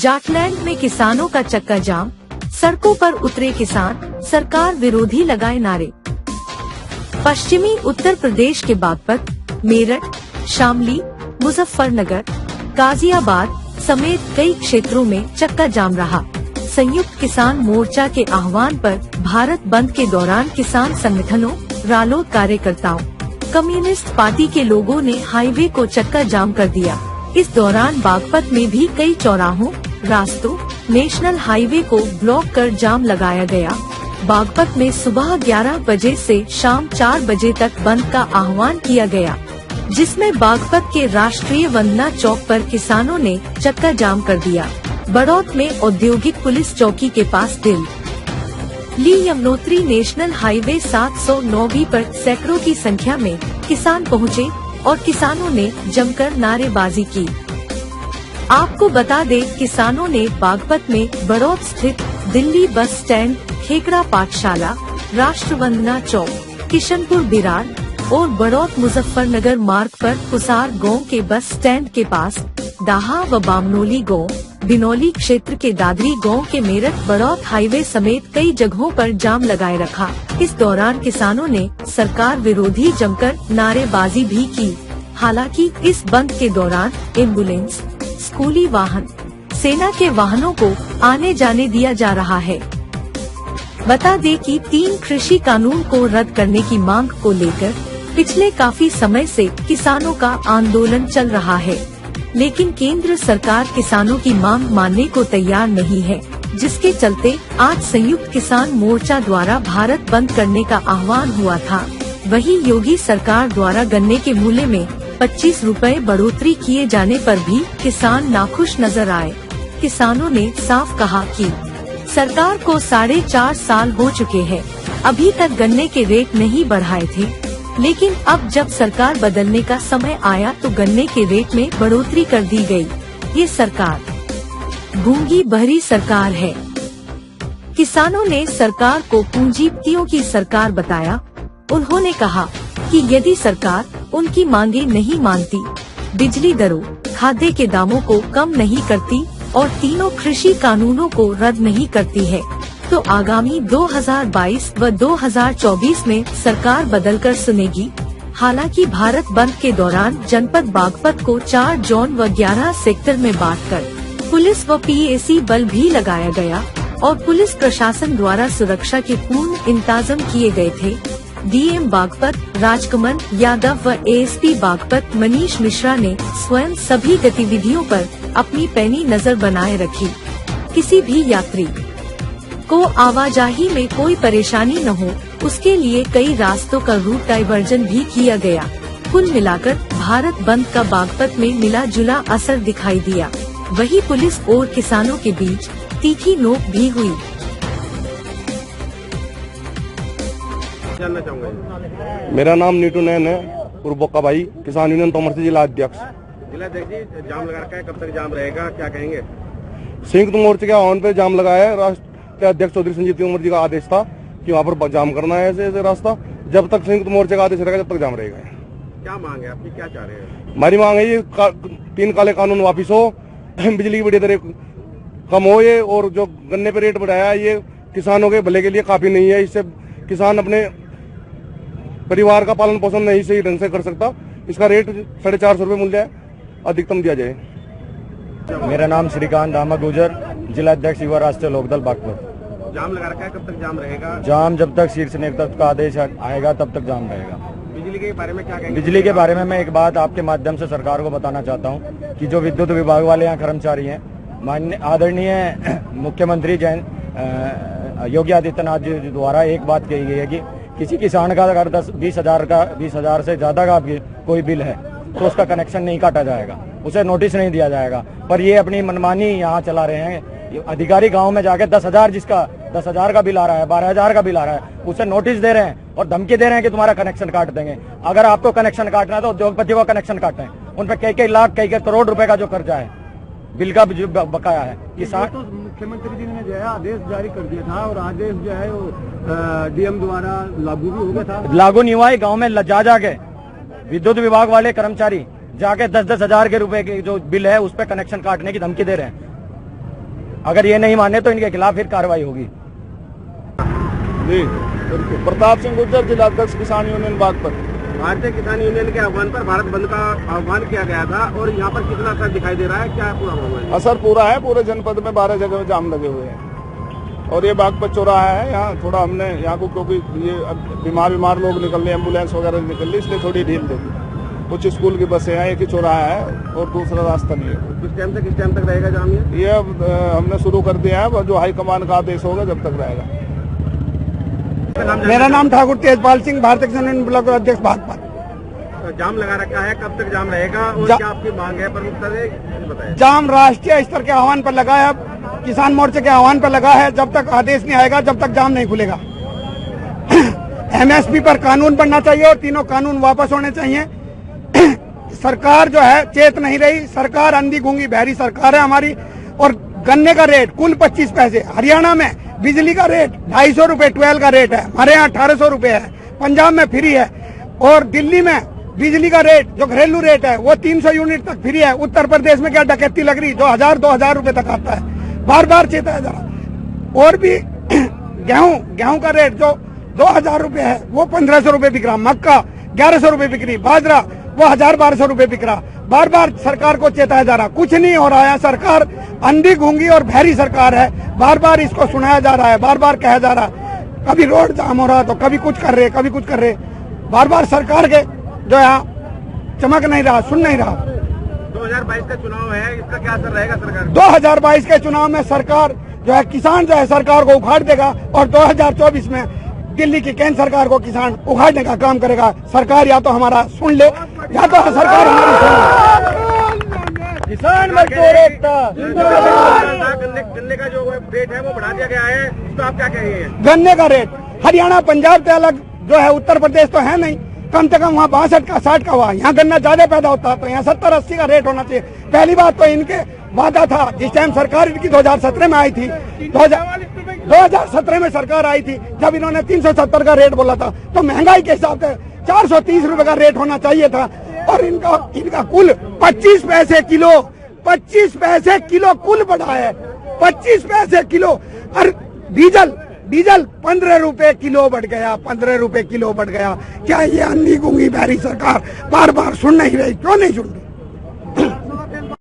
जाटलैंड में किसानों का चक्का जाम, सड़कों पर उतरे किसान, सरकार विरोधी लगाए नारे। पश्चिमी उत्तर प्रदेश के बागपत, मेरठ, शामली, मुजफ्फरनगर, गाजियाबाद समेत कई क्षेत्रों में चक्का जाम रहा। संयुक्त किसान मोर्चा के आह्वान पर भारत बंद के दौरान किसान संगठनों, रालोद कार्यकर्ताओं, कम्युनिस्ट पार्टी के लोगों ने हाईवे को चक्का जाम कर दिया। इस दौरान बागपत में भी कई चौराहों, रास्तों, नेशनल हाईवे को ब्लॉक कर जाम लगाया गया। बागपत में सुबह 11 बजे से शाम 4 बजे तक बंद का आह्वान किया गया, जिसमें बागपत के राष्ट्रीय वंदना चौक पर किसानों ने चक्का जाम कर दिया। बड़ौत में औद्योगिक पुलिस चौकी के पास दिल्ली यमुनोत्री नेशनल हाईवे 709 पर सैकड़ों की संख्या में किसान पहुँचे और किसानों ने जमकर नारेबाजी की। आपको बता दें, किसानों ने बागपत में बड़ौत स्थित दिल्ली बस स्टैंड, खेकड़ा पाठशाला, राष्ट्रवंदना चौक, किशनपुर बिरार और बड़ौत मुजफ्फरनगर मार्ग पर कुसार गांव के बस स्टैंड के पास, दाहा व बामनोली गांव, बिनौली क्षेत्र के दादरी गांव के मेरठ बड़ौत हाईवे समेत कई जगहों पर जाम लगाए रखा। इस दौरान किसानों ने सरकार विरोधी जमकर नारेबाजी भी की। हालांकि इस बंद के दौरान एम्बुलेंस, स्कूली वाहन, सेना के वाहनों को आने जाने दिया जा रहा है। बता दें कि 3 कृषि कानून को रद्द करने की मांग को लेकर पिछले काफी समय से किसानों का आंदोलन चल रहा है, लेकिन केंद्र सरकार किसानों की मांग मानने को तैयार नहीं है, जिसके चलते आज संयुक्त किसान मोर्चा द्वारा भारत बंद करने का आह्वान हुआ था। वहीं योगी सरकार द्वारा गन्ने के मूल्य में 25 रुपए बढ़ोतरी किए जाने पर भी किसान नाखुश नजर आए। किसानों ने साफ कहा कि सरकार को 4.5 साल हो चुके हैं, अभी तक गन्ने के रेट नहीं बढ़ाए थे, लेकिन अब जब सरकार बदलने का समय आया तो गन्ने के रेट में बढ़ोतरी कर दी गई। ये सरकार गूंगी बहरी सरकार है। किसानों ने सरकार को पूंजीपतियों की सरकार बताया। उन्होंने कहा कि यदि सरकार उनकी मांगे नहीं मानती, बिजली दरों, खाद्य के दामों को कम नहीं करती और तीनों कृषि कानूनों को रद्द नहीं करती है, तो आगामी 2022 व 2024 में सरकार बदलकर सुनेगी। हालांकि भारत बंद के दौरान जनपद बागपत को 4 जोन व 11 सेक्टर में बांटकर पुलिस व पीएसी बल भी लगाया गया और पुलिस प्रशासन द्वारा सुरक्षा के पूर्ण इंतजाम किए गए थे। डीएम बागपत राजकमल यादव व एएसपी बागपत मनीष मिश्रा ने स्वयं सभी गतिविधियों पर अपनी पैनी नजर बनाए रखी। किसी भी यात्री को आवाजाही में कोई परेशानी न हो, उसके लिए कई रास्तों का रूट डाइवर्जन भी किया गया। कुल मिलाकर भारत बंद का बागपत में मिला जुला असर दिखाई दिया। वहीं पुलिस और किसानों के बीच तीखी नोक भी हुई। जानना चाहूँगा। मेरा नाम नीटू नैन है, पूर्व बोका भाई, किसान यूनियन तोमर से जिला अध्यक्ष। जिला अध्यक्ष जी, जाम लगा रखा है, कब तक जाम रहेगा, क्या कहेंगे? संयुक्त मोर्चे के आह्वान पे जाम लगाया है। राष्ट्रीय अध्यक्ष चौधरी संजीव तोमर जी का आदेश था कि वहाँ पर जाम करना है ऐसे रास्ता। जब तक संयुक्त मोर्चे का आदेश रहेगा तब तक जाम रहेगा। क्या मांग है आपकी, क्या चाह रहे हैं? हमारी मांग है ये 3 काले कानून वापिस हो, बिजली की बढ़ी दरें कम हो, ये और जो गन्ने पे रेट बढ़ाया है ये किसानों के भले के लिए काफी नहीं है। इससे किसान अपने परिवार का पालन पोषण नहीं सही ढंग से कर सकता। इसका रेट 450 रुपए मूल्य है, अधिकतम दिया जाए। मेरा नाम श्रीकांत दामा गुजर, जिला अध्यक्ष युवा राष्ट्रीय लोकदल बागपत। जाम लगा रखा है, कब तक जाम रहेगा? जाम जब तक शीर्ष नेतृत्व का आदेश आएगा तब तक जाम रहेगा। बिजली के बारे में क्या कहेंगे? बिजली के बारे में मैं एक बात आपके माध्यम से सरकार को बताना चाहता हूं कि जो विद्युत विभाग वाले यहाँ कर्मचारी हैं, माननीय आदरणीय मुख्यमंत्री योगी आदित्यनाथ जी द्वारा एक बात कही गई है कि किसी किसान का अगर 20,000 से ज्यादा का कोई बिल है तो उसका कनेक्शन नहीं काटा जाएगा, उसे नोटिस नहीं दिया जाएगा। पर ये अपनी मनमानी यहाँ चला रहे हैं। अधिकारी गांव में जाके 10,000 का बिल आ रहा है, 12,000 का बिल आ रहा है, उसे नोटिस दे रहे हैं और धमकी दे रहे हैं कि तुम्हारा कनेक्शन काट देंगे। अगर आपको कनेक्शन काटना है तो उद्योगपति को कनेक्शन काटें। उन पर कई लाख कई करोड़ रुपए का जो कर्जा है, बिल का जो बकाया है। किसान तो मुख्यमंत्री जी ने जो है आदेश जारी कर दिया था और आदेश जो है वो डीएम द्वारा लागू भी हो गया था। लागू नहीं हुआ है। गाँव में जाके विद्युत विभाग वाले कर्मचारी जाके 10,000 के रुपए के जो बिल है उस पर कनेक्शन काटने की धमकी दे रहे हैं। अगर ये नहीं माने तो इनके खिलाफ फिर कार्रवाई होगी। जी प्रताप सिंह गुर्जर, जिला अध्यक्ष किसान यूनियन बागपत। भारतीय किसान यूनियन के आह्वान पर भारत बंद का आह्वान किया गया था और यहाँ पर कितना असर दिखाई दे रहा है, क्या पूरा मामला है? असर पूरा है, पूरे जनपद में 12 जगह में जाम लगे हुए हैं और ये बागपत चौराहा है। यहाँ थोड़ा हमने यहाँ को, क्योंकि ये बीमार लोग निकल रहे, एम्बुलेंस वगैरह निकल रही, इसलिए थोड़ी ढील दे दी। कुछ स्कूल की बसें हैं, एक ही चौराहा है और दूसरा रास्ता नहीं है। किस टाइम से किस टाइम तक रहेगा जाम ये अब हमने शुरू कर दिया है, जो हाईकमान का आदेश होगा जब तक रहेगा। मेरा नाम ठाकुर तेजपाल सिंह, भारतीय किसान यूनियन ब्लॉक अध्यक्ष बागपत। जाम लगा रखा है, कब तक जाम रहेगा और क्या आपकी मांग है प्रमुखता से बताएं? जाम राष्ट्रीय स्तर के आह्वान पर लगा है, किसान मोर्चे के आह्वान पर लगा है। जब तक आदेश नहीं आएगा जब तक जाम नहीं खुलेगा। एमएसपी पर कानून बनना चाहिए और तीनों कानून वापस होने चाहिए। सरकार जो है चेत नहीं रही, सरकार अंधी गूंगी बहरी सरकार है हमारी। और गन्ने का रेट कुल 25 पैसे, हरियाणा में बिजली का रेट 250 रुपए 12 का रेट है, हमारे यहाँ 1800 रुपए है, पंजाब में फ्री है। और दिल्ली में बिजली का रेट जो घरेलू रेट है वो 300 यूनिट तक फ्री है। उत्तर प्रदेश में क्या डकैती लग रही, जो 1000-2000 रुपए तक आता है। बार बार चेता है जरा। और भी गेहूं का रेट जो 2000 रुपए है वो 1500 रुपए बिक रहा, मक्का 1100 रुपए बिक रही, बाजरा वो 1000-1200 रुपए बिक रहा। बार बार सरकार को चेताया जा रहा, कुछ नहीं हो रहा है। सरकार अंधी गूंगी और बहरी सरकार है, बार बार इसको सुनाया जा रहा है, बार बार कहा जा रहा है। कभी रोड जाम हो रहा तो कभी कुछ कर रहे, कभी कुछ कर रहे। बार बार सरकार के जो है चमक नहीं रहा, सुन नहीं रहा। 2022 का चुनाव है, इसका क्या असर रहेगा सरकार? 2022 के चुनाव में सरकार जो है किसान जो है सरकार को उखाड़ देगा और 2024 में दिल्ली की केंद्र सरकार को किसान उखाड़ने का काम करेगा। सरकार या तो हमारा सुन ले या तो सरकार हमारी सुन ले। किसान मजदूर एकता गन्ने का जो रेट है वो बढ़ा दिया गया है, इस पर आप क्या कहेंगे? गन्ने का रेट हरियाणा पंजाब से अलग जो है उत्तर प्रदेश तो है नहीं, कम से कम वहाँ 62 का 60 का हुआ। यहाँ गन्ना ज्यादा पैदा होता है तो यहाँ 70-80 का रेट होना चाहिए। पहली बात तो इनके वादा था जिस टाइम सरकार इनकी 2017 में आई थी, 2017 में सरकार आई थी, जब इन्होंने 370 का रेट बोला था तो महंगाई के हिसाब से 430 रुपए का रेट होना चाहिए था। और इनका कुल 25 पैसे किलो कुल बढ़ा है, 25 पैसे किलो। और डीजल 15 रुपए किलो बढ़ गया, 15 रुपए किलो बढ़ गया। क्या ये अंधी गूंगी बहरी सरकार बार बार सुन नहीं रही? क्यों नहीं सुन रही?